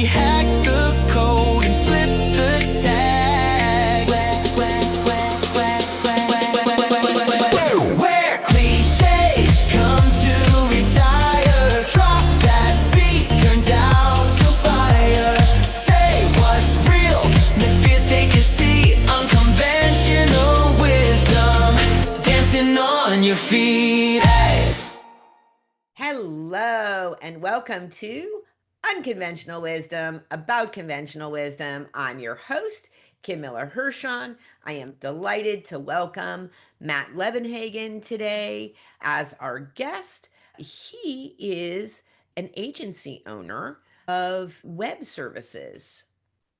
we hack the code and flip the tag. Where cliches come to retire. Drop that beat, turn down to fire. Say what's real, make fears take a seat. Unconventional wisdom, dancing on your feet. Hey. Hello and welcome to Unconventional Wisdom, about conventional wisdom. I'm your host, Kim Miller-Hershon. I am delighted to welcome Matt Levenhagen today as our guest. He is an agency owner of web services,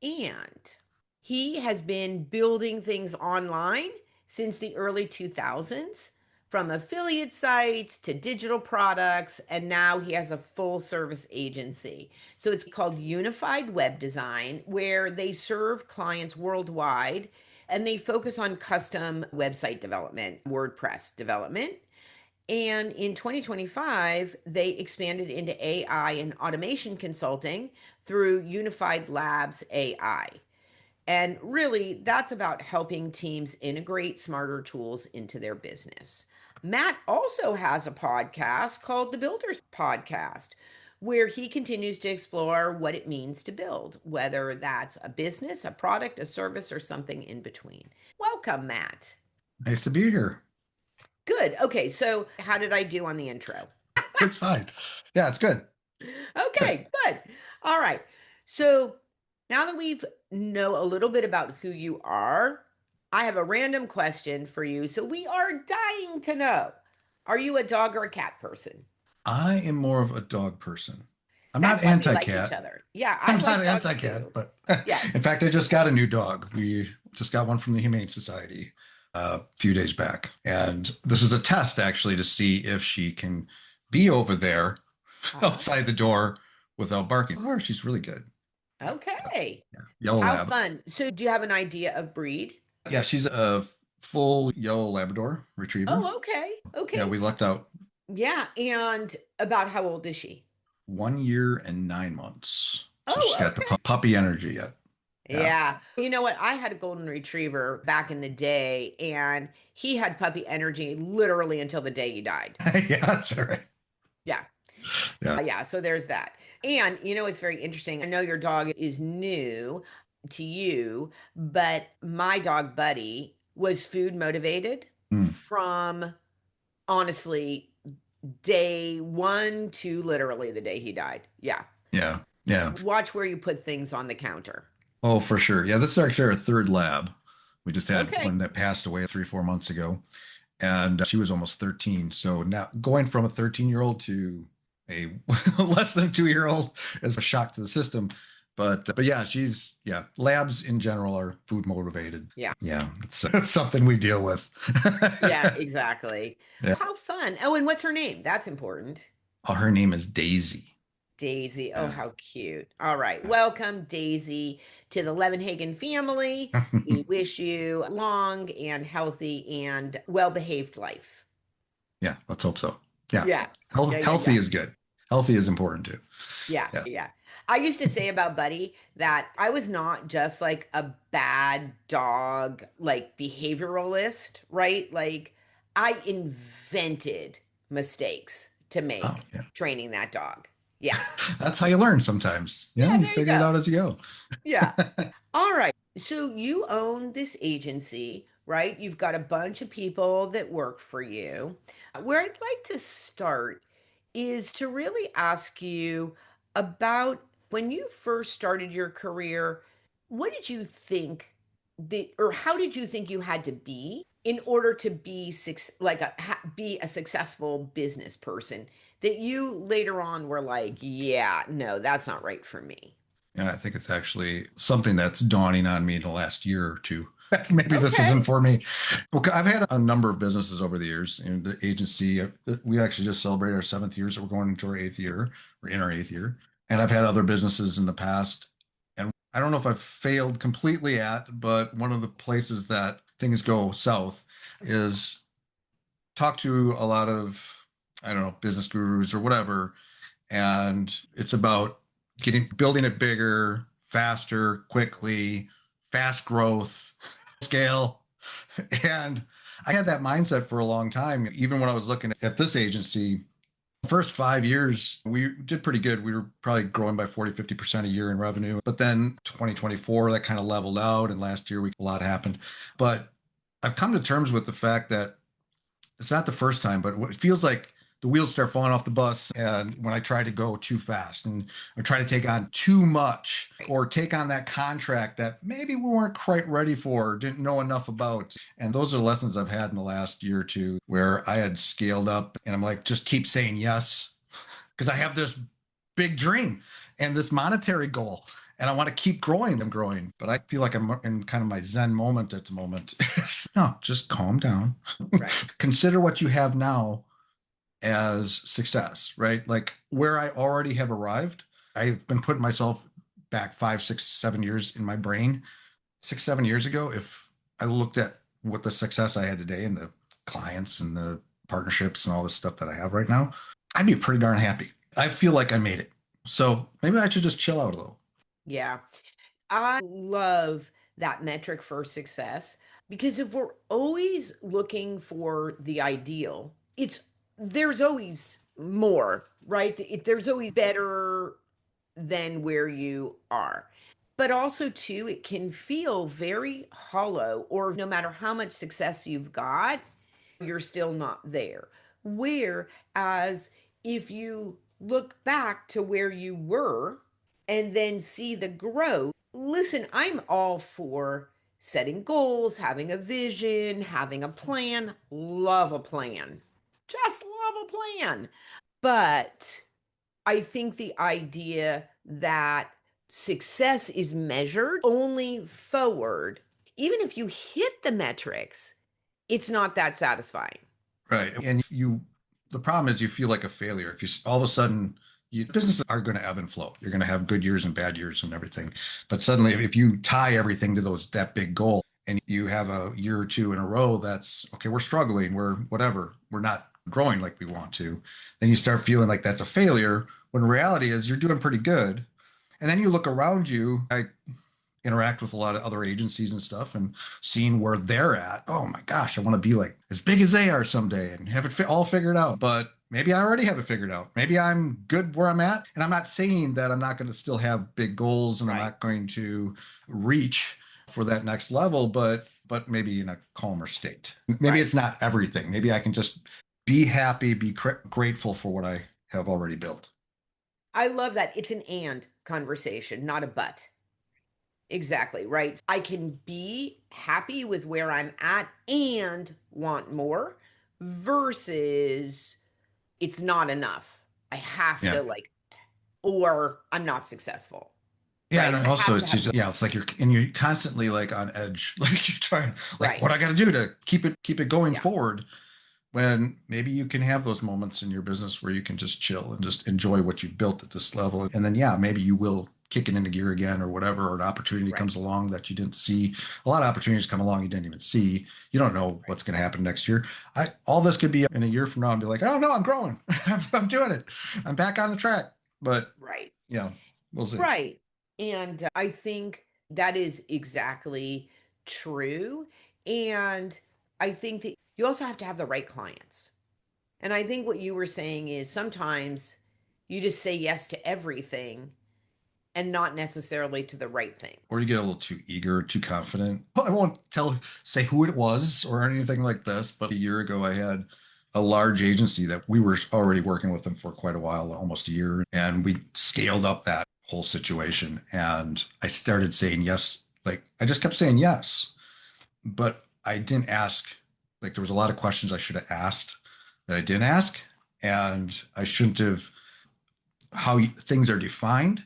and he has been building things online since the early 2000s, from affiliate sites to digital products, and now he has a full service agency. So it's called Unified Web Design, where they serve clients worldwide and they focus on custom website development, WordPress development. And in 2025, they expanded into AI and automation consulting through Unified Labs AI. And really, that's about helping teams integrate smarter tools into their business. Matt also has a podcast called The Builders Podcast, where he continues to explore what it means to build, whether that's a business, a product, a service, or something in between. Welcome, Matt. Nice to be here. Good. Okay, so how did I do on the intro? It's fine. Yeah, it's good. Okay, good. All right. So now that we know a little bit about who you are, I have a random question for you. So we are dying to know, are you a dog or a cat person? I am more of a dog person. I'm That's not why we like anti-cat. each other. Yeah, I'm like not dogs anti-cat, too. but Yeah. in fact, I just got a new dog. We just got one from the Humane Society a few days back. And this is a test actually to see if she can be over there outside the door without barking. Oh, she's really good. Okay. Yeah. Yellow How lab. fun. So do you have an idea of breed? Yeah, she's a full yellow Labrador retriever. Oh, okay. Okay. Yeah, we lucked out. Yeah. And about how old is she? 1 year and 9 months. So Oh, she's got okay. the puppy energy yet. Yeah. You know what? I had a golden retriever back in the day, and he had puppy energy literally until the day he died. Yeah, that's all right. Yeah. Yeah. Yeah. So there's that. And it's very interesting. I know your dog is new to you, but my dog Buddy was food motivated from, honestly, day one to literally the day he died. Yeah. Yeah. Yeah. Watch where you put things on the counter. Oh, for sure. Yeah, this is actually our third lab. We just had Okay. one that passed away 3-4 months ago, and she was almost 13. So now going from a 13-year-old to a less than 2-year-old is a shock to the system. But yeah, labs in general are food motivated. Yeah. Yeah, it's something we deal with. Yeah, exactly. Yeah. How fun. Oh, and what's her name? That's important. Oh, her name is Daisy. Daisy. Oh, how cute. All right. Welcome, Daisy, to the Levenhagen family. We wish you a long and healthy and well-behaved life. Yeah, let's hope so. Yeah. Yeah. Healthy is good. Healthy is important too. Yeah. I used to say about Buddy that I was not just like a bad dog, like behavioralist, right? Like I invented mistakes to make training that dog. Yeah. That's how you learn sometimes. Yeah, you figure it out as you go. Yeah. All right. So you own this agency, right? You've got a bunch of people that work for you. Where I'd like to start is to really ask you about when you first started your career, what did you think or how did you think you had to be in order to be be a successful business person that you later on were like, yeah, no, that's not right for me? Yeah, I think it's actually something that's dawning on me in the last year or two. Maybe this isn't for me. Okay, I've had a number of businesses over the years. In the agency, we actually just celebrated our 7th year, so we're going into our 8th year. We're in our 8th year. And I've had other businesses in the past. And I don't know if I've failed completely at, but one of the places that things go south is talk to a lot of, I don't know, business gurus or whatever. And it's about building it bigger, faster, quickly, fast growth, scale. And I had that mindset for a long time. Even when I was looking at this agency, the first 5 years, we did pretty good. We were probably growing by 40, 50% a year in revenue. But then 2024, that kind of leveled out. And last year, a lot happened. But I've come to terms with the fact that it's not the first time, but it feels like the wheels start falling off the bus. And when I try to go too fast and I try to take on too much or take on that contract that maybe we weren't quite ready for, didn't know enough about. And those are lessons I've had in the last year or two where I had scaled up and I'm like, just keep saying yes because I have this big dream and this monetary goal. And I want to keep growing. I'm growing, but I feel like I'm in kind of my Zen moment at the moment. No, just calm down. Right. Consider what you have now as success, right? Like where I already have arrived, I've been putting myself back 5, 6, 7 years in my brain. 6, 7 years ago, if I looked at what the success I had today and the clients and the partnerships and all this stuff that I have right now, I'd be pretty darn happy. I feel like I made it. So maybe I should just chill out a little. Yeah. I love that metric for success because if we're always looking for the ideal, there's always more, right? There's always better than where you are. But also, too, it can feel very hollow, or no matter how much success you've got, you're still not there. Whereas if you look back to where you were and then see the growth, listen, I'm all for setting goals, having a vision, having a plan. Love a plan. Just love a plan. But I think the idea that success is measured only forward, even if you hit the metrics, it's not that satisfying. Right. And the problem is you feel like a failure. If you all of a sudden, businesses are going to ebb and flow. You're going to have good years and bad years and everything. But suddenly, if you tie everything to that big goal and you have a year or two in a row, that's okay, we're struggling, we're whatever, we're not growing like we want to, then you start feeling like that's a failure when reality is you're doing pretty good. And then you look around you. I interact with a lot of other agencies and stuff and seeing where they're at. Oh my gosh, I want to be like as big as they are someday and have it all figured out. But maybe I already have it figured out. Maybe I'm good where I'm at. And I'm not saying that I'm not going to still have big goals and I'm Right. not going to reach for that next level, but maybe in a calmer state. Maybe Right. it's not everything. Maybe I can just be happy, be grateful for what I have already built. I love that. It's an and conversation, not a but. Exactly, right? I can be happy with where I'm at and want more versus it's not enough. I have Yeah. to or I'm not successful, Yeah, right? and I also have to it's have, just it's like you're constantly like on edge, like you're trying like right. what I got to do to keep it going Yeah, forward. When maybe you can have those moments in your business where you can just chill and just enjoy what you've built at this level, and then maybe you will kick it into gear again or whatever, or an opportunity right, comes along that you didn't see. A lot of opportunities come along you didn't even see. You don't know right, what's going to happen next year. All this could be in a year from now and be like, oh no, I'm growing, I'm doing it, I'm back on the track. But right. you know, we'll see. Right. And I think that is exactly true. And I think that you also have to have the right clients. And I think what you were saying is sometimes you just say yes to everything and not necessarily to the right thing. Or you get a little too eager, too confident. I won't say who it was or anything like this, but a year ago I had a large agency that we were already working with them for quite a while, almost a year, and we scaled up that whole situation. And I started saying yes, like I just kept saying yes, but I didn't ask. Like there was a lot of questions I should have asked that I didn't ask, and I shouldn't have. Things are defined.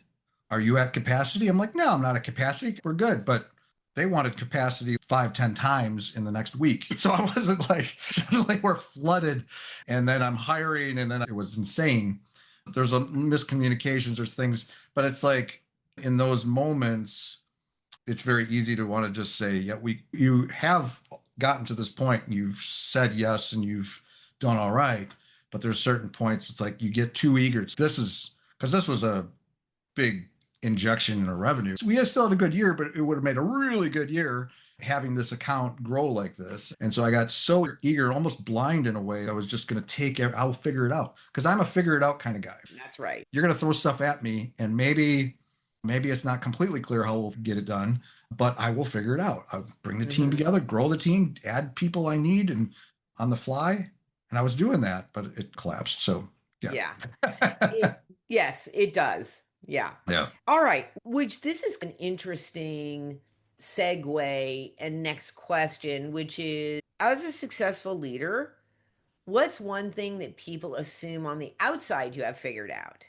Are you at capacity? I'm like, no, I'm not at capacity. We're good. But they wanted capacity 5, 10 times in the next week. So I wasn't like, suddenly we're flooded. And then I'm hiring, and then it was insane. There's a miscommunications, there's things, but it's like in those moments, it's very easy to want to just say, yeah, you have gotten to this point and you've said yes and you've done all right. But there's certain points it's like you get too eager. This is because this was a big injection in our revenue. We still had a good year, but it would have made a really good year having this account grow like this. And so I got so eager, almost blind in a way. I was just going to take it, I'll figure it out because I'm a figure it out kind of guy. That's right. You're going to throw stuff at me and maybe it's not completely clear how we'll get it done, but I will figure it out. I'll bring the team together, grow the team, add people I need and on the fly. And I was doing that, but it collapsed. So yeah. Yes, it does. Yeah. Yeah. All right. Which this is an interesting segue and next question, which is as a successful leader, what's one thing that people assume on the outside you have figured out,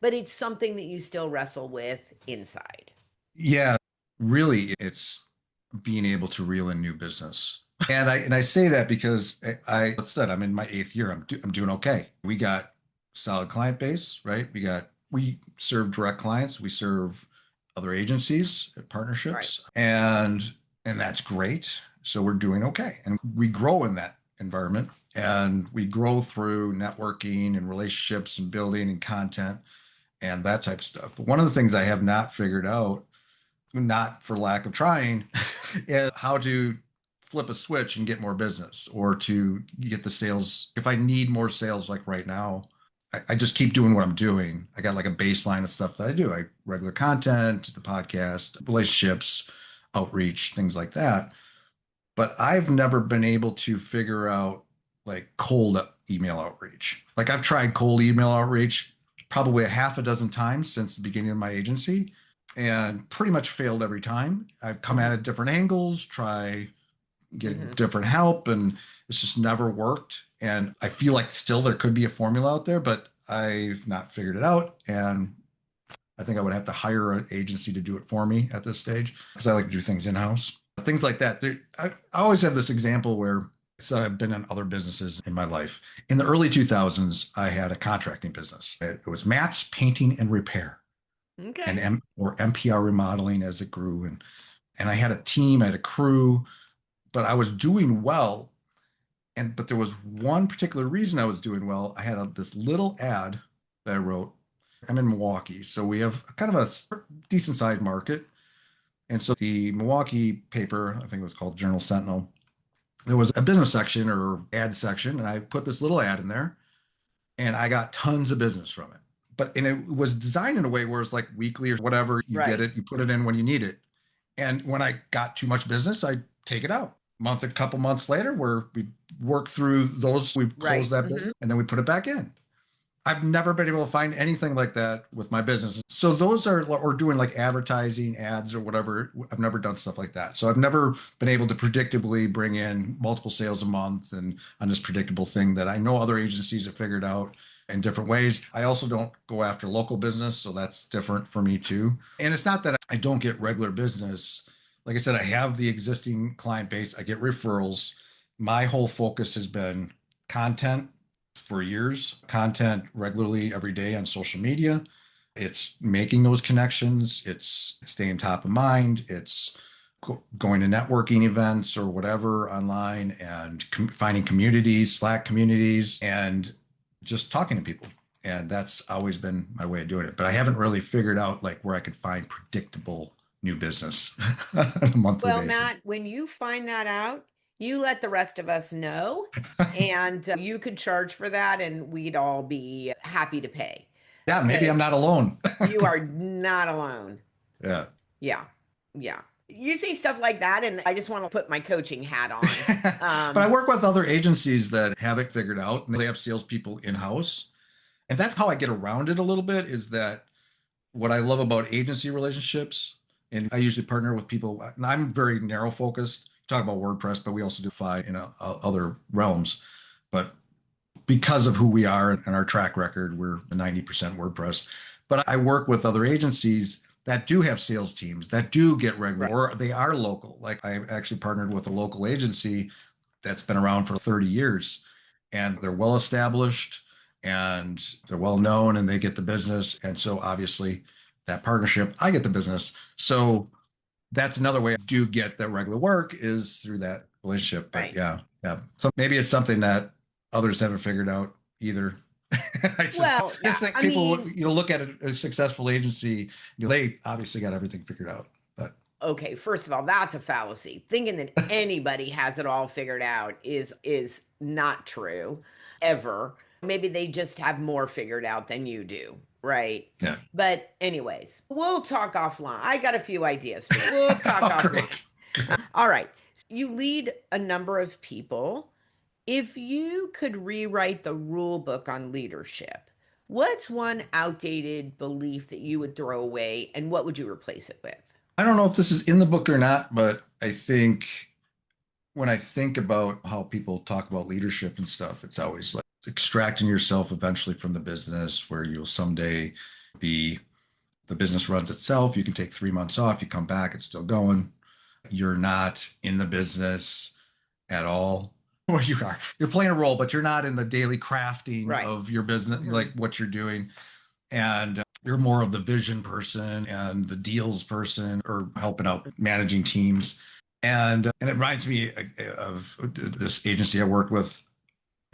but it's something that you still wrestle with inside? Yeah. Really, it's being able to reel in new business. And I say that because what's that? I'm in my 8th year. I'm doing okay. We got solid client base, right? We serve direct clients. We serve other agencies, partnerships, and that's great. So we're doing okay, and we grow in that environment, and we grow through networking and relationships and building and content and that type of stuff. But one of the things I have not figured out, not for lack of trying, is how to flip a switch and get more business or to get the sales. If I need more sales, like right now, I just keep doing what I'm doing. I got like a baseline of stuff that I do. Regular content, the podcast, relationships, outreach, things like that. But I've never been able to figure out like cold email outreach. Like I've tried cold email outreach probably a half a dozen times since the beginning of my agency and pretty much failed every time. I've come at it different angles, try getting different help, and it's just never worked. And I feel like still there could be a formula out there, but I've not figured it out. And I think I would have to hire an agency to do it for me at this stage because I like to do things in-house. Things like that. I always have this example where so I've been in other businesses in my life. In the early 2000s, I had a contracting business. It was Matt's Painting and Repair. Okay. And or MPR Remodeling as it grew. And I had a team, I had a crew, but I was doing well. But there was one particular reason I was doing well. I had this little ad that I wrote. I'm in Milwaukee, so we have kind of a decent sized market. And so the Milwaukee paper, I think it was called Journal Sentinel, there was a business section or ad section, and I put this little ad in there, and I got tons of business from it. And it was designed in a way where it's like weekly or whatever. You get it, you put it in when you need it. And when I got too much business, I take it out. A couple months later, where we work through those, we close that business, and then we put it back in. I've never been able to find anything like that with my business. So those are, or doing like advertising ads or whatever. I've never done stuff like that. So I've never been able to predictably bring in multiple sales a month and on this predictable thing that I know other agencies have figured out in different ways. I also don't go after local business. So that's different for me too. And it's not that I don't get regular business. Like I said, I have the existing client base. I get referrals. My whole focus has been content for years, content regularly every day on social media. It's making those connections. It's staying top of mind. It's going to networking events or whatever online and finding communities, Slack communities, and just talking to people. And that's always been my way of doing it. But I haven't really figured out like where I could find predictable new business on a monthly basis. Well, Matt, when you find that out, you let the rest of us know, and you could charge for that, and we'd all be happy to pay. Yeah, maybe I'm not alone. You are not alone. Yeah. Yeah. Yeah. You say stuff like that, and I just want to put my coaching hat on. But I work with other agencies that have it figured out, and they have salespeople in-house. And that's how I get around it a little bit, is that what I love about agency relationships, and I usually partner with people, and I'm very narrow focused. Talk about WordPress, but we also do FI in other realms. But because of who we are and our track record, we're 90% WordPress. But I work with other agencies that do have sales teams that do get regular, or they are local. Like I actually partnered with a local agency that's been around for 30 years, and they're well established and they're well known, and they get the business. And so obviously that partnership, I get the business. So that's another way I do get that regular work is through that relationship. But yeah. So maybe it's something that others haven't figured out either. Well, I just yeah, think I people, mean, look at a successful agency, they obviously got everything figured out. But okay, first of all, that's a fallacy. Thinking that anybody has it all figured out is not true ever. Maybe they just have more figured out than you do, right? yeah. But anyways, we'll talk offline. I got a few ideas for you. We'll talk Oh, offline. great. Great. All right. You lead a number of people. If you could rewrite the rule book on leadership, what's one outdated belief that you would throw away and what would you replace it with? I don't know if this is in the book or not, but I think when I think about how people talk about leadership and stuff, it's always like extracting yourself eventually from the business where you'll someday be the business runs itself. You can take 3 months off, you come back, it's still going. You're not in the business at all. Well, you are. You're playing a role, but you're not in the daily crafting Right. of your business, Hmm. like what you're doing. And you're more of the vision person and the deals person or helping out managing teams. And it reminds me of this agency I worked with,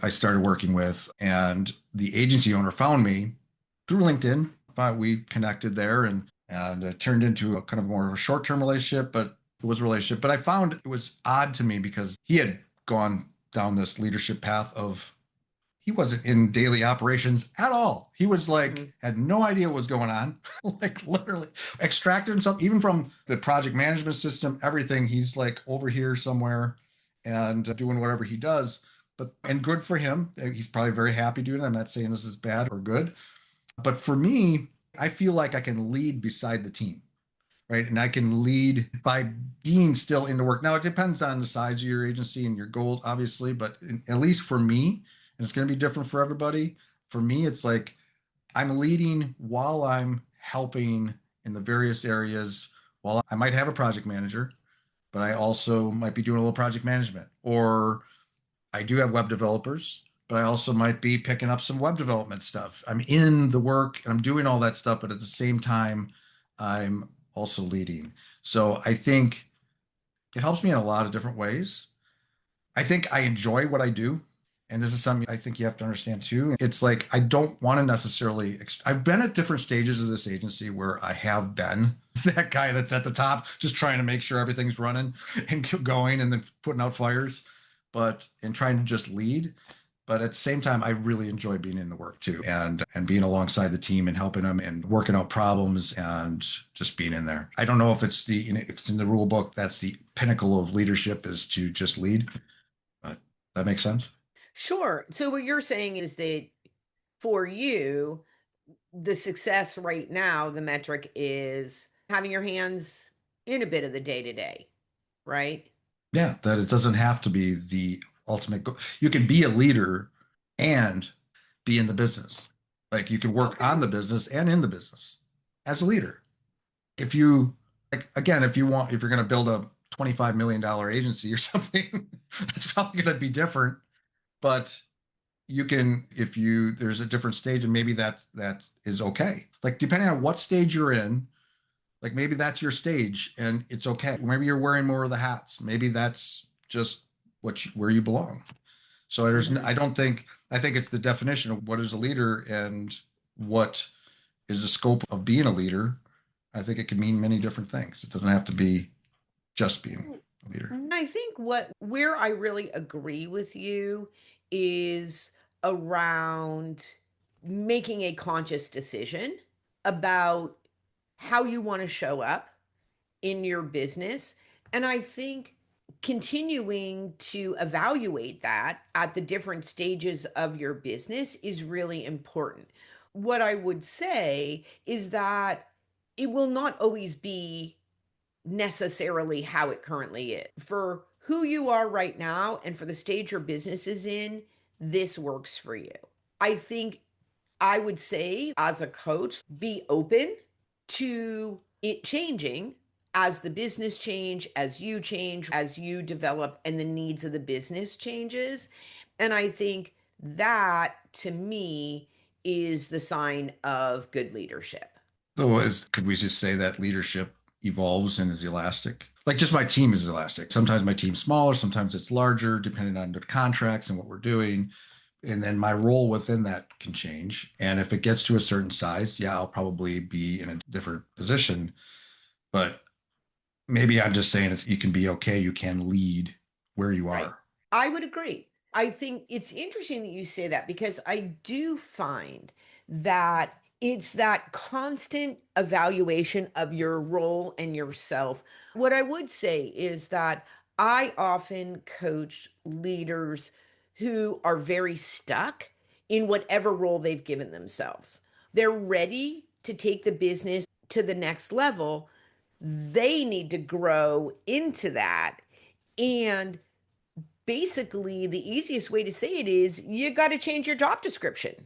I started working with, and the agency owner found me through LinkedIn. We connected there, and it turned into a kind of more of a short-term relationship, but it was a relationship. But I found it was odd to me because he had gone down this leadership path of he wasn't in daily operations at all. He was like, Hmm. had no idea what was going on, like literally extracted himself, even from the project management system, everything. He's like over here somewhere and doing whatever he does. And good for him. He's probably very happy doing it. I'm not saying this is bad or good. But for me, I feel like I can lead beside the team, right? And I can lead by being still into work. Now, it depends on the size of your agency and your goals, obviously, but at least for me, and it's going to be different for everybody. For me, it's like I'm leading while I'm helping in the various areas. While I might have a project manager, but I also might be doing a little project management, or I do have web developers, but I also might be picking up some web development stuff. I'm in the work and I'm doing all that stuff, but at the same time, I'm also leading. So I think it helps me in a lot of different ways. I think I enjoy what I do. And this is something I think you have to understand too. It's like I don't want to necessarily, I've been at different stages of this agency where I have been that guy that's at the top, just trying to make sure everything's running and going and then putting out fires, but and trying to just lead. But at the same time, I really enjoy being in the work too, and being alongside the team and helping them and working out problems and just being in there. I don't know if it's if it's in the rule book, that's the pinnacle of leadership is to just lead, but that makes sense. Sure. So what you're saying is that for you, the success right now, the metric is having your hands in a bit of the day to day, right? Yeah, that it doesn't have to be the ultimate goal. You can be a leader and be in the business. Like you can work on Okay. the business and in the business as a leader. If you like again, if you're going to build a $25 million agency or something, that's probably going to be different. But you can, if you there's a different stage, and maybe that is okay. Like depending on what stage you're in, like maybe that's your stage and it's okay. Maybe you're wearing more of the hats. Maybe that's just where you belong. So Hmm. I don't think, I think it's the definition of what is a leader and what is the scope of being a leader. I think it can mean many different things. It doesn't have to be just being a leader. I think where I really agree with you is around making a conscious decision about how you want to show up in your business. And I think continuing to evaluate that at the different stages of your business is really important. What I would say is that it will not always be necessarily how it currently is. For who you are right now and for the stage your business is in, this works for you. I think I would say, as a coach, be open to it changing as the business change, as you develop and the needs of the business changes. And I think that to me is the sign of good leadership. So could we just say that leadership evolves and is elastic? Like just my team is elastic. Sometimes my team's smaller, sometimes it's larger, depending on the contracts and what we're doing. And then my role within that can change. And if it gets to a certain size, yeah, I'll probably be in a different position. But maybe I'm just saying you can be okay. You can lead where you Right. are. I would agree. I think it's interesting that you say that because I do find that it's that constant evaluation of your role and yourself. What I would say is that I often coach leaders who are very stuck in whatever role they've given themselves. They're ready to take the business to the next level. They need to grow into that. And basically the easiest way to say it is you got to change your job description.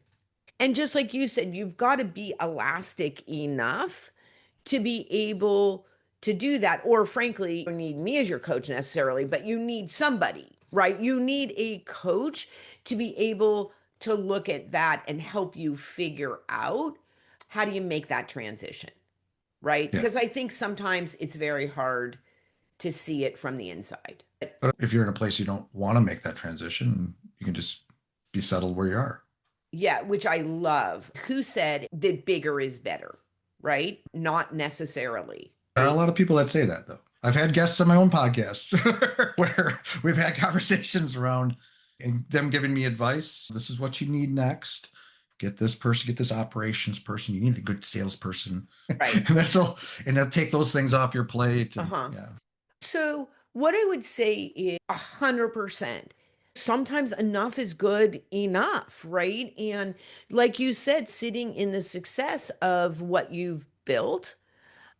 And just like you said, you've got to be elastic enough to be able to do that. Or frankly, you don't need me as your coach necessarily, but you need somebody, right? You need a coach to be able to look at that and help you figure out how do you make that transition, right? Yeah. Because I think sometimes it's very hard to see it from the inside. But if you're in a place you don't want to make that transition, you can just be settled where you are. Yeah, which I love. Who said that bigger is better, right? Not necessarily. There are a lot of people that say that, though. I've had guests on my own podcast where we've had conversations around and them giving me advice. This is what you need next. Get this person, get this operations person. You need a good salesperson. Right. And that's all. And they'll take those things off your plate. And Uh-huh. yeah. So what I would say is 100%. Sometimes enough is good enough, right? And like you said, sitting in the success of what you've built.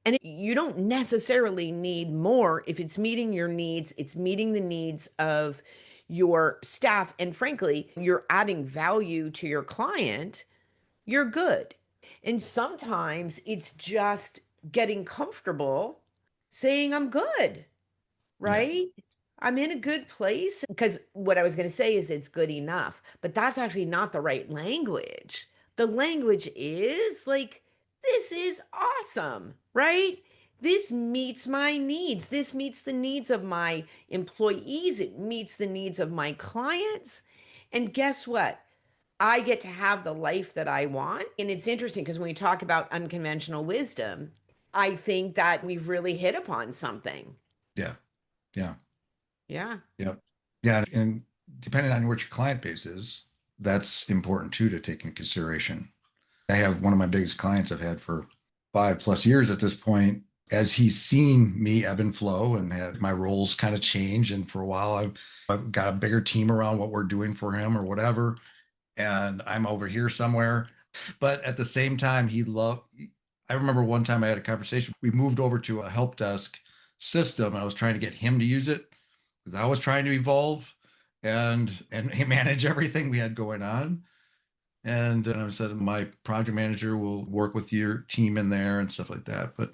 And you don't necessarily need more if it's meeting your needs, it's meeting the needs of your staff. And frankly, you're adding value to your client, you're good. And sometimes it's just getting comfortable saying, I'm good, Yeah. right? I'm in a good place. Because what I was going to say is it's good enough, but that's actually not the right language. The language is like, this is awesome, right? This meets my needs. This meets the needs of my employees. It meets the needs of my clients. And guess what? I get to have the life that I want. And it's interesting because when we talk about unconventional wisdom, I think that we've really hit upon something. Yeah. Yeah. Yeah. Yeah. Yeah. And depending on what your client base is, that's important too to take into consideration. I have one of my biggest clients I've had for 5+ years at this point. As he's seen me ebb and flow and had my roles kind of change, and for a while I've got a bigger team around what we're doing for him or whatever, and I'm over here somewhere. But at the same time, he loved. I remember one time I had a conversation. We moved over to a help desk system, and I was trying to get him to use it because I was trying to evolve and manage everything we had going on. And I said, my project manager will work with your team in there and stuff like that. But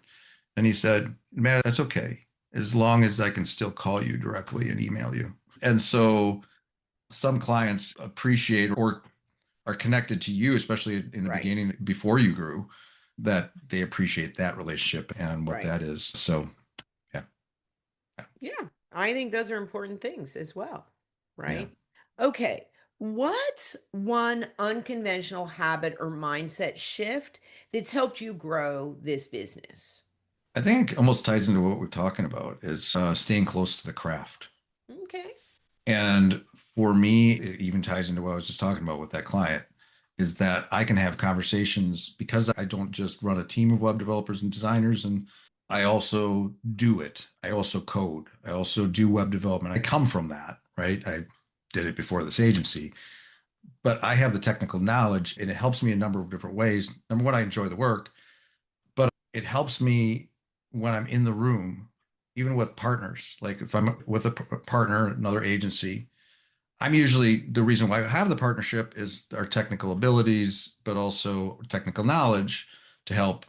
and he said, man, that's okay, as long as I can still call you directly and email you. And so some clients appreciate or are connected to you, especially in the Right. beginning before you grew, that they appreciate that relationship and what Right. that is. So yeah, Yeah. I think those are important things as well. yeah. Right. Okay. What's one unconventional habit or mindset shift that's helped you grow this business? I think it almost ties into what we're talking about is staying close to the craft. Okay. And for me, it even ties into what I was just talking about with that client is that I can have conversations because I don't just run a team of web developers and designers, and I also do it. I also code. I also do web development. I come from that, right? I did it before this agency, but I have the technical knowledge and it helps me a number of different ways. Number one, I enjoy the work, but it helps me when I'm in the room, even with partners. Like if I'm with a partner, another agency, I'm usually the reason why I have the partnership is our technical abilities, but also technical knowledge to help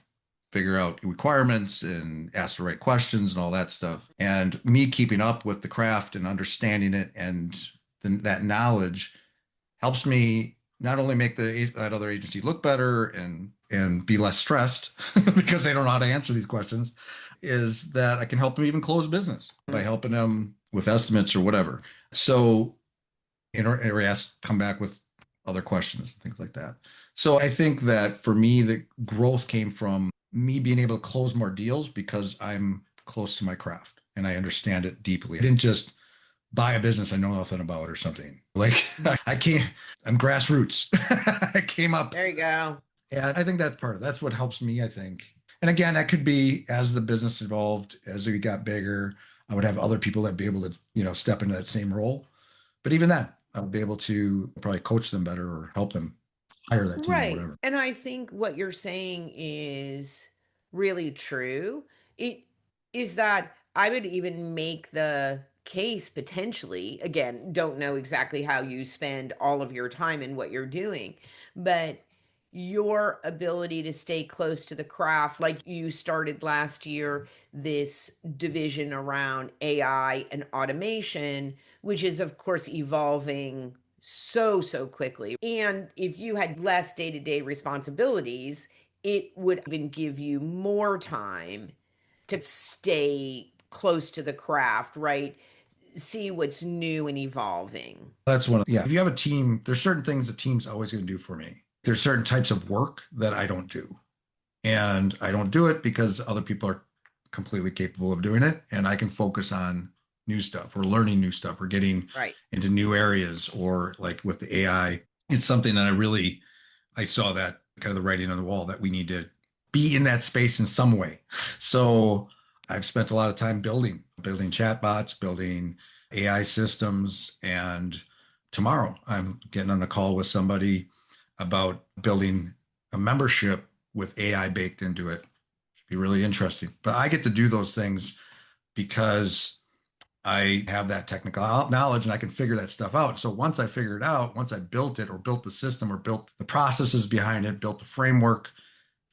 figure out requirements and ask the right questions and all that stuff. And me keeping up with the craft and understanding it and that knowledge helps me not only make that other agency look better and be less stressed because they don't know how to answer these questions, is that I can help them even close business by Mm. helping them with estimates or whatever. So or ask, come back with other questions and things like that. So I think that for me, the growth came from me being able to close more deals because I'm close to my craft and I understand it deeply. I didn't just buy a business I know nothing about or something. Like I can't, I'm grassroots. I came up, There you go. and I think that's part of that's what helps me, I think. And again, that could be as the business evolved, as it got bigger, I would have other people that be able to, step into that same role. But even then, I would be able to probably coach them better or help them hire that team or Right. whatever. And I think what you're saying is really true. It is that I would even make the case potentially, again, don't know exactly how you spend all of your time and what you're doing, but your ability to stay close to the craft, like you started last year, this division around AI and automation, which is, of course, evolving so quickly. And if you had less day to day responsibilities, it would even give you more time to stay close to the craft, right? See what's new and evolving. That's one. Yeah. If you have a team, there's certain things the team's always going to do for me. There's certain types of work that I don't do. And I don't do it because other people are completely capable of doing it. And I can focus on new stuff or learning new stuff or getting Right. into new areas or like with the AI. It's something that I saw that kind of the writing on the wall that we need to be in that space in some way. So I've spent a lot of time building chatbots, building AI systems. And tomorrow I'm getting on a call with somebody about building a membership with AI baked into it. Should be really interesting. But I get to do those things because I have that technical knowledge and I can figure that stuff out. So once I figure it out, once I built it or built the system or built the processes behind it, built the framework,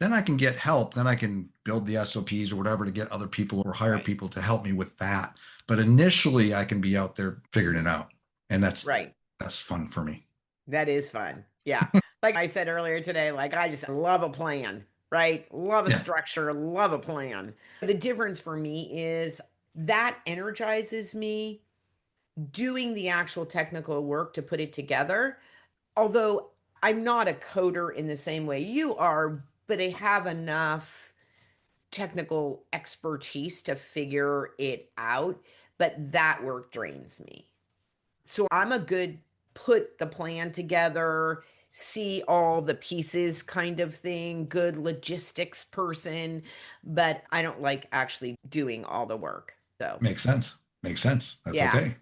then I can get help. Then I can build the SOPs or whatever to get other people or hire Right. people to help me with that. But initially I can be out there figuring it out. And Right. that's fun for me. That is fun. Yeah. Like I said earlier today, like I just love a plan, right? Love a Yeah. structure, love a plan. The difference for me is that energizes me doing the actual technical work to put it together. Although I'm not a coder in the same way you are, but I have enough technical expertise to figure it out. But that work drains me. So I'm a good put the plan together, see all the pieces kind of thing, good logistics person, but I don't like actually doing all the work. So, Makes sense. Makes sense. That's yeah. okay.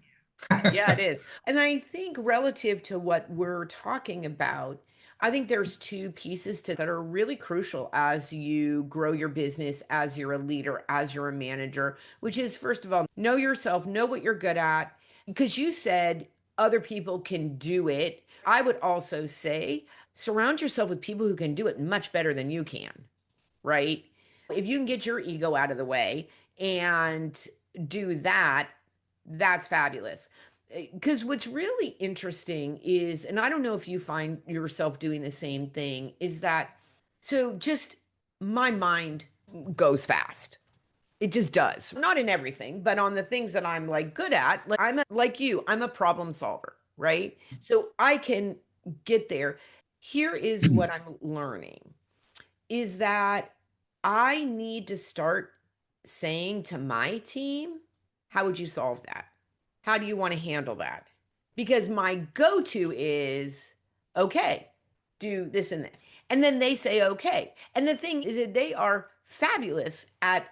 Yeah, it is. And I think relative to what we're talking about, I think there's two pieces to that are really crucial as you grow your business, as you're a leader, as you're a manager, which is first of all, know yourself, know what you're good at, because you said other people can do it. I would also say surround yourself with people who can do it much better than you can, right? If you can get your ego out of the way and do that, that's fabulous. Because what's really interesting is, and I don't know if you find yourself doing the same thing, is that so just my mind goes fast. It just does. Not in everything, but on the things that I'm like good at, like like you, I'm a problem solver, right? So I can get there. Here is what I'm learning is that I need to start saying to my team, how would you solve that? How do you want to handle that? Because my go to is, okay, do this and this. And then they say, okay. And the thing is that they are fabulous at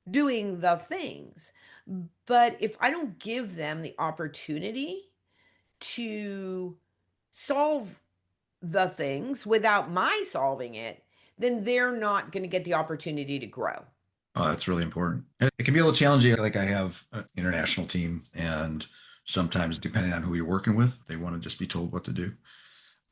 doing the things. But if I don't give them the opportunity to solve the things without my solving it, then they're not going to get the opportunity to grow. Oh, that's really important. And it can be a little challenging. Like I have an international team, and sometimes depending on who you're working with, they want to just be told what to do.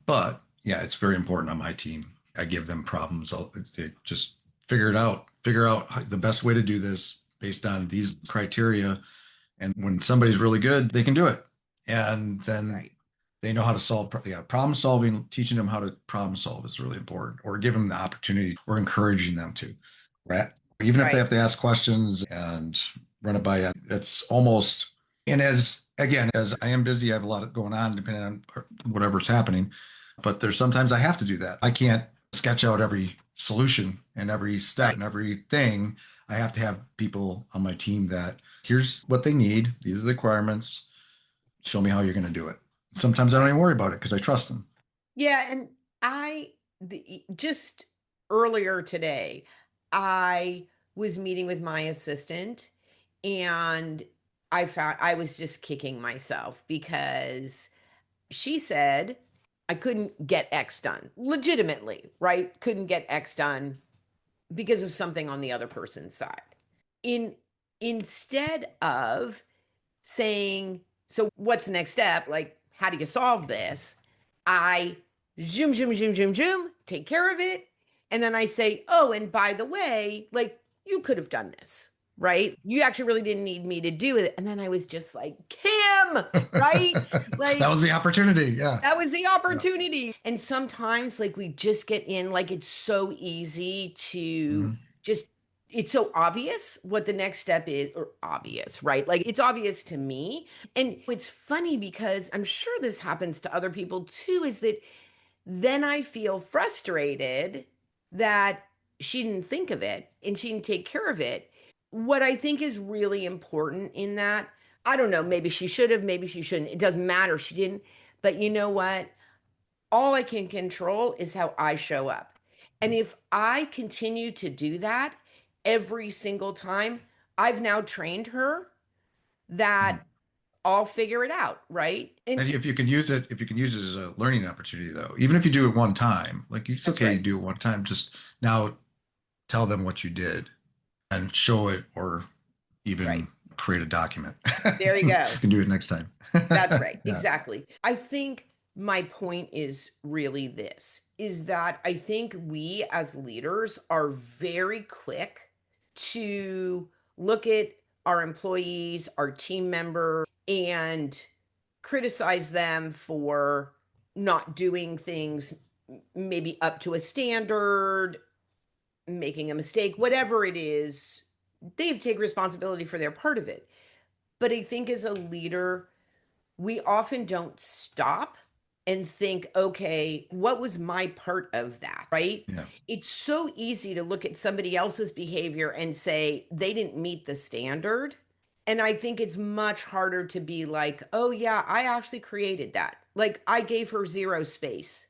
But yeah, it's very important on my team. I give them problems. They just figure out the best way to do this based on these criteria. And when somebody's really good, they can do it. And then Right. they know how to solve. Yeah, problem solving, teaching them how to problem solve is really important, or give them the opportunity or encouraging them to, right? Even if they Right. have to ask questions and run it by you, it's almost, and as again, as I am busy, I have a lot going on depending on whatever's happening. But there's sometimes I have to do that. I can't sketch out every solution and every step Right. and everything. I have to have people on my team that here's what they need. These are the requirements. Show me how you're going to do it. Sometimes I don't Right. even worry about it because I trust them. Yeah, and just earlier today, I was meeting with my assistant and I found I was just kicking myself because she said I couldn't get X done legitimately, right? Couldn't get X done because of something on the other person's side. In instead of saying, so what's the next step? Like, how do you solve this? I zoom, zoom, zoom, zoom, zoom, take care of it. And then I say, oh, and by the way, like, you could have done this, right? You actually really didn't need me to do it. And then I was just like, Kim, right? That Like, was the opportunity. Yeah. that was the Yeah. opportunity. And sometimes, like, we just get in, like, it's so easy to Mhm. just, it's so obvious what the next step is, or obvious, right? Like, it's obvious to me. And it's funny because I'm sure this happens to other people too, is that then I feel frustrated that she didn't think of it and she didn't take care of it. What I think is really important in that, I don't know, maybe she should have, maybe she shouldn't. It doesn't matter. She didn't. But you know what? All I can control is how I show up. And if I continue to do that every single time, I've now trained her that Mhm. I'll figure it out, right? And And if you can use it, if you can use it as a learning opportunity, though, even if you do it one time, like it's that's okay, you right. do it one time, just now tell them what you did and show it or Right. even create a document. There you You go. can do it next time. That's right. Yeah. Exactly. I think my point is really this is that I think we as leaders are very quick to look at our employees, our team members, and criticize them for not doing things maybe up to a standard, making a mistake, whatever it is. They take responsibility for their part of it. But I think as a leader, we often don't stop and think, okay, what was my part of that? Right? Yeah. It's so easy to look at somebody else's behavior and say they didn't meet the standard. And I think it's much harder to be like, oh, yeah, I actually created that. Like I gave her zero space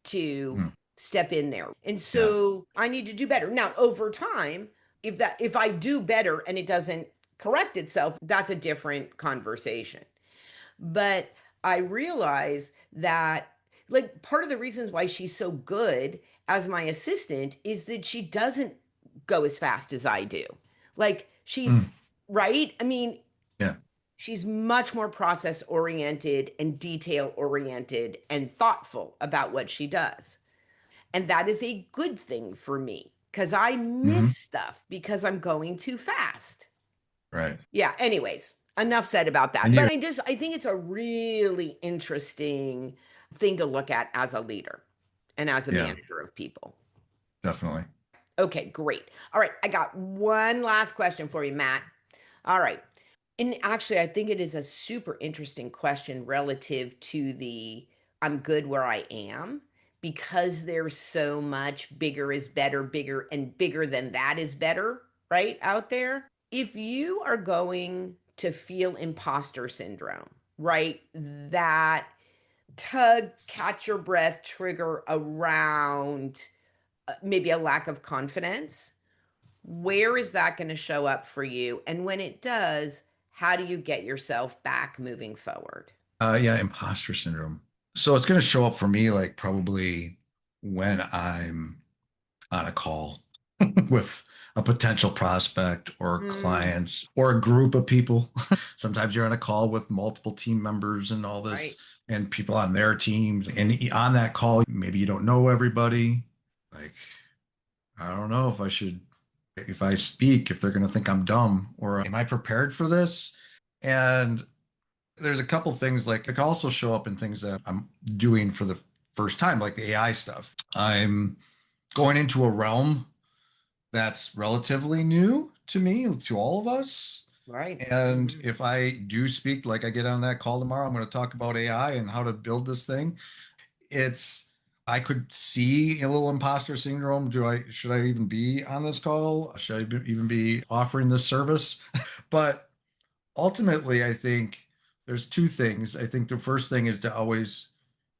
to Mm. step in there. And Yeah. so I need to do better. Now, over time, if I do better and it doesn't correct itself, that's a different conversation. But I realize that, like, part of the reasons why she's so good as my assistant is that she doesn't go as fast as I do. Like, she's Mm. right. I mean, Yeah. she's much more process oriented and detail oriented and thoughtful about what she does. And that is a good thing for me because I miss Hmm. stuff because I'm going too fast. Right. Yeah, anyways, enough said about that. And But you, I think it's a really interesting thing to look at as a leader and as a yeah, manager of people. definitely. Okay, great. All right, I got one last question for you, Matt. All right. And actually, I think it is a super interesting question relative to the I'm good where I am because there's so much bigger is better, bigger and bigger than that is better, right? Out there. If you are going to feel imposter syndrome, right? That tug, catch your breath trigger around maybe a lack of confidence, where is that going to show up for you? And when it does, how do you get yourself back moving forward? Yeah, imposter syndrome. So it's going to show up for me like probably when I'm on a call with a potential prospect or Mm, clients or a group of people. Sometimes you're on a call with multiple team members and all this right. and people on their teams. And on that call, maybe you don't know everybody. Like, I don't know if I should, if I speak, if they're going to think I'm dumb or am I prepared for this? And there's a couple things like it can also show up in things that I'm doing for the first time, like the AI stuff. I'm going into a realm that's relatively new to me, to all of us. Right. And Mhm. if I do speak, like I get on that call tomorrow, I'm going to talk about AI and how to build this thing. It's I could see a little imposter syndrome. Should I even be on this call? Should I even be offering this service? But ultimately, I think there's two things. I think the first thing is to always,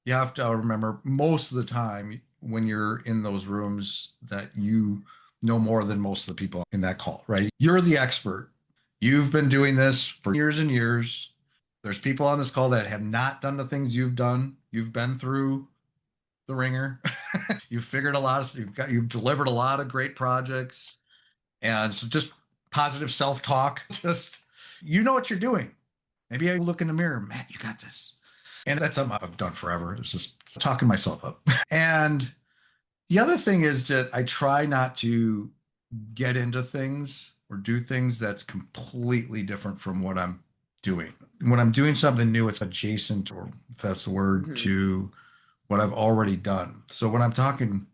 you have to remember most of the time when you're in those rooms that you know more than most of the people in that call, right? You're the expert. You've been doing this for years and years. There's people on this call that have not done the things you've done. You've been through the ringer. You've figured a lot of, you've delivered a lot of great projects. And so just positive self-talk, just, you know what you're doing. Maybe I look in the mirror, man, you got this. And that's something I've done forever. It's just talking myself up. And the other thing is that I try not to get into things or do things that's completely different from what I'm doing. When I'm doing something new, it's adjacent, or if that's the word, to what I've already done. So when I'm talking,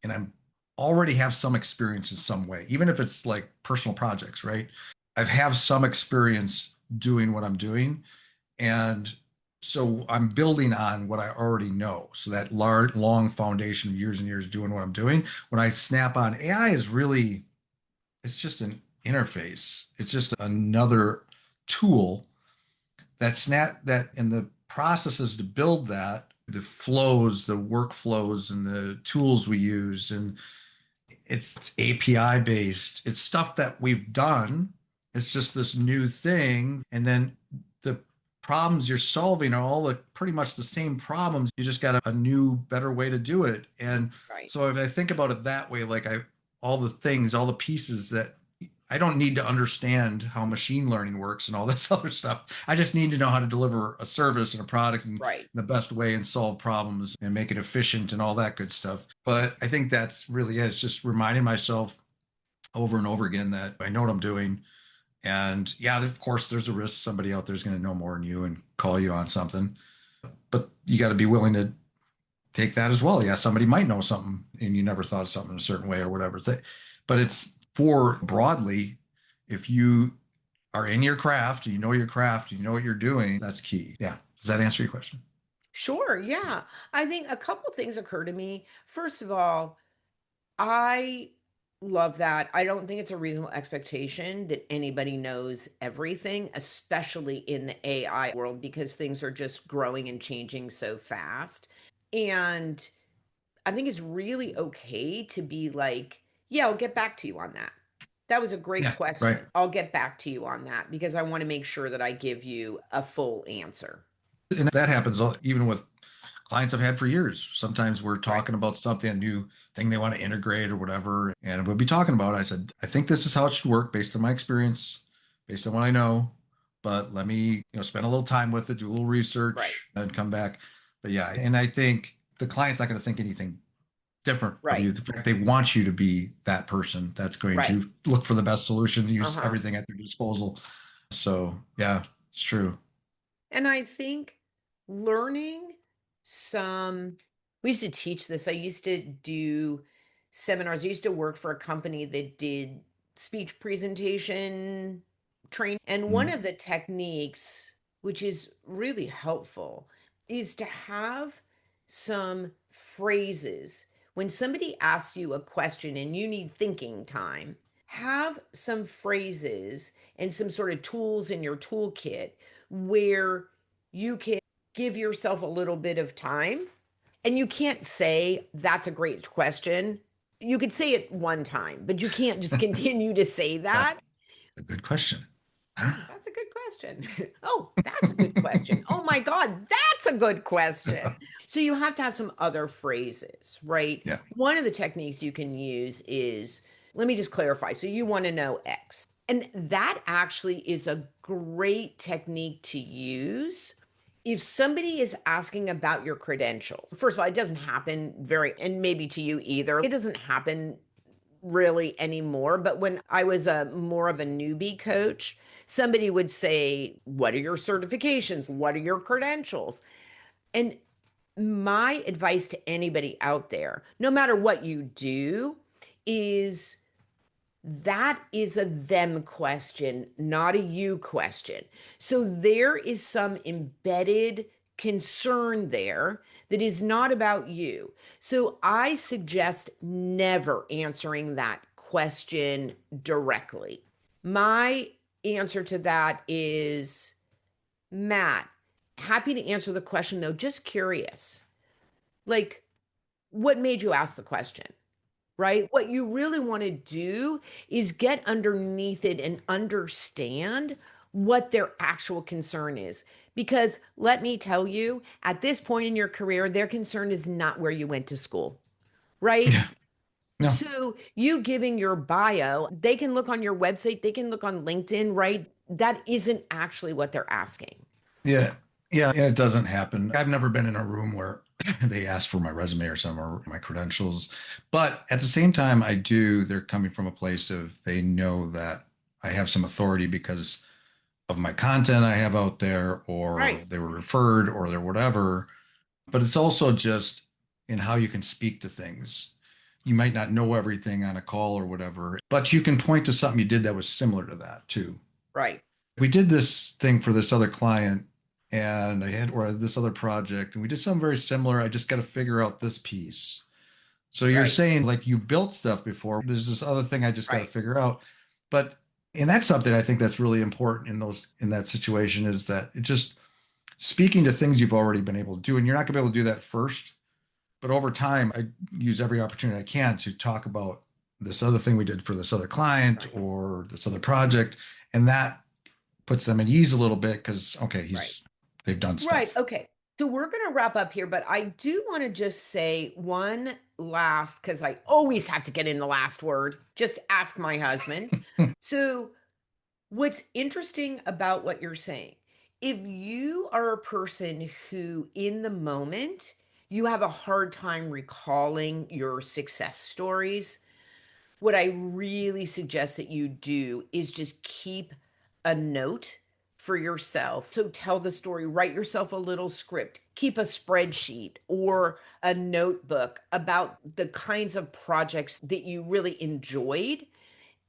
and I'm already have some experience in some way, even if it's like personal projects, right? I've have some experience doing what I'm doing. And so I'm building on what I already know. So that large, long foundation of years and years doing what I'm doing. When I snap on AI is really, it's just an interface. It's just another tool that and the processes to build that, the flows, the workflows, and the tools we use, and it's API based. It's stuff that we've done. It's just this new thing. And then the problems you're solving are all pretty much the same problems. You just got a new, better way to do it. And Right. so if I think about it that way, like all the things, all the pieces that I don't need to understand how machine learning works and all this other stuff. I just need to know how to deliver a service and a product in Right. the best way and solve problems and make it efficient and all that good stuff. But I think that's really it. It's just reminding myself over and over again that I know what I'm doing. And yeah, of course, there's a risk somebody out there is going to know more than you and call you on something. But you got to be willing to take that as well. Yeah, somebody might know something and you never thought of something a certain way or whatever. But it's for broadly, if you are in your craft, you know your craft, you know what you're doing, that's key. Yeah. Does that answer your question? Sure. Yeah. I think a couple things occur to me. First of all, I love that. I don't think it's a reasonable expectation that anybody knows everything, especially in the AI world, because things are just growing and changing so fast. And I think it's really okay to be like, yeah, I'll get back to you on that. That was a great Yeah. Right. question. I'll get back to you on that because I want to make sure that I give you a full answer. And that happens even with clients I've had for years. Sometimes we're Right. talking about something, a new thing they want to integrate or whatever. And we'll be talking about it. I said, I think this is how it should work based on my experience, based on what I know. But let me, spend a little time with it, do a little Right. research and come back. But yeah, and I think the client's not going to think anything different of Right. you. The fact they want you to be that person that's going Right. to look for the best solution, use Uh-huh. everything at their disposal. So yeah, it's true. And I think learning we used to teach this. I used to do seminars. I used to work for a company that did speech presentation training. And one Mhm. of the techniques, which is really helpful, is to have some phrases. When somebody asks you a question and you need thinking time, have some phrases and some sort of tools in your toolkit where you can give yourself a little bit of time. And you can't say, that's a great question. You could say it one time, but you can't just continue to say That's that. a good question. Oh, that's a good question. Oh, that's a good question. Oh my God, that's a good question. So you have to have some other phrases, right? Yeah. One of the techniques you can use is, let me just clarify. So you want to know X. And that actually is a great technique to use if somebody is asking about your credentials. First of all, it doesn't happen and maybe to you either. It doesn't happen really anymore. But when I was a more of a newbie coach, somebody would say, what are your certifications? What are your credentials? And my advice to anybody out there, no matter what you do, is that is a them question, not a you question. So there is some embedded concern there that is not about you. So I suggest never answering that question directly. My answer to that is, Matt, happy to answer the question though, just curious. Like, what made you ask the question? Right? What you really want to do is get underneath it and understand what their actual concern is. Because let me tell you, at this point in your career, their concern is not where you went to school, right? Yeah. No. So you giving your bio, they can look on your website, they can look on LinkedIn, right? That isn't actually what they're asking. Yeah. Yeah. And it doesn't happen. I've never been in a room where they ask for my resume or some or my credentials. But at the same time, they're coming from a place of they know that I have some authority because of my content I have out there, or Right. they were referred, or they're whatever. But it's also just in how you can speak to things. You might not know everything on a call or whatever, but you can point to something you did that was similar to that too. Right. We did this thing for this other client and or this other project, and we did something very similar. I just got to figure out this piece. So you're Right. saying like you built stuff before. There's this other thing I just got to Right. figure out. But and that's something I think that's really important in that situation is that it just speaking to things you've already been able to do, and you're not gonna be able to do that first. But over time, I use every opportunity I can to talk about this other thing we did for this other client Right. or this other project, and that puts them at ease a little bit because okay, Right. they've done Right. stuff. Okay. So we're going to wrap up here, but I do want to just say one last, because I always have to get in the last word. Just ask my husband. So, what's interesting about what you're saying, if you are a person who, in the moment, you have a hard time recalling your success stories, what I really suggest that you do is just keep a note for yourself. So tell the story, write yourself a little script, keep a spreadsheet or a notebook about the kinds of projects that you really enjoyed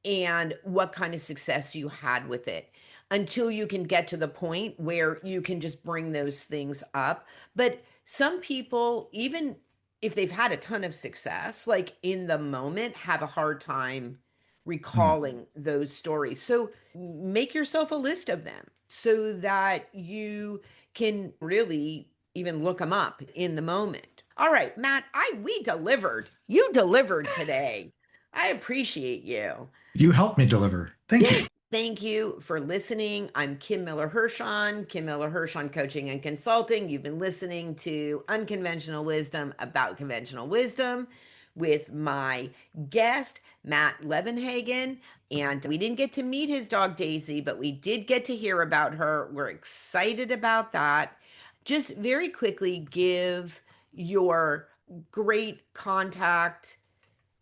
and what kind of success you had with it until you can get to the point where you can just bring those things up. But some people, even if they've had a ton of success, like in the moment, have a hard time Hmm. recalling those stories. So make yourself a list of them so that you can really even look them up in the moment. All right, Matt, we delivered. You delivered today. I appreciate you. You helped me deliver. Thank you. Thank you for listening. I'm Kim Miller-Hershon, Kim Miller-Hershon Coaching and Consulting. You've been listening to Unconventional Wisdom about conventional wisdom with my guest, Matt Levenhagen. And we didn't get to meet his dog, Daisy, but we did get to hear about her. We're excited about that. Just very quickly, give your great contact,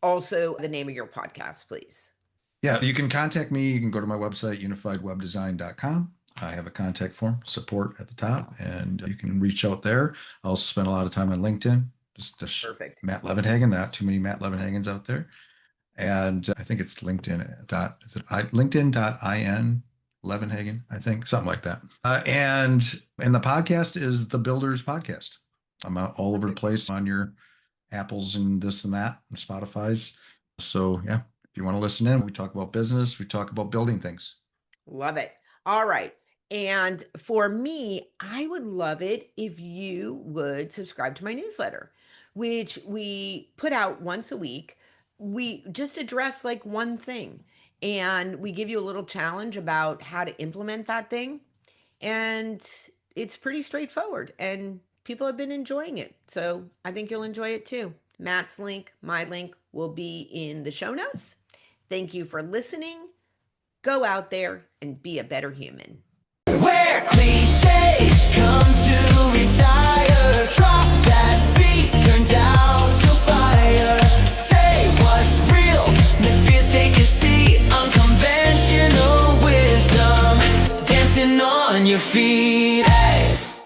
also the name of your podcast, please. Yeah, you can contact me. You can go to my website, unifiedwebdesign.com. I have a contact form, support at the top, and you can reach out there. I also spend a lot of time on LinkedIn, just Perfect. Matt Levenhagen, not too many Matt Levenhagens out there. And I think it's LinkedIn.in Levenhagen, I think, something like that. And the podcast is the Builders Podcast. I'm out all over the place on your Apples and this and that, and Spotify's. So yeah, if you want to listen in, we talk about business, we talk about building things. Love it. All right. And for me, I would love it if you would subscribe to my newsletter, which we put out once a week. We just address like one thing and we give you a little challenge about how to implement that thing. And it's pretty straightforward and people have been enjoying it. So I think you'll enjoy it too. Matt's link, my link will be in the show notes. Thank you for listening. Go out there and be a better human. Where cliches come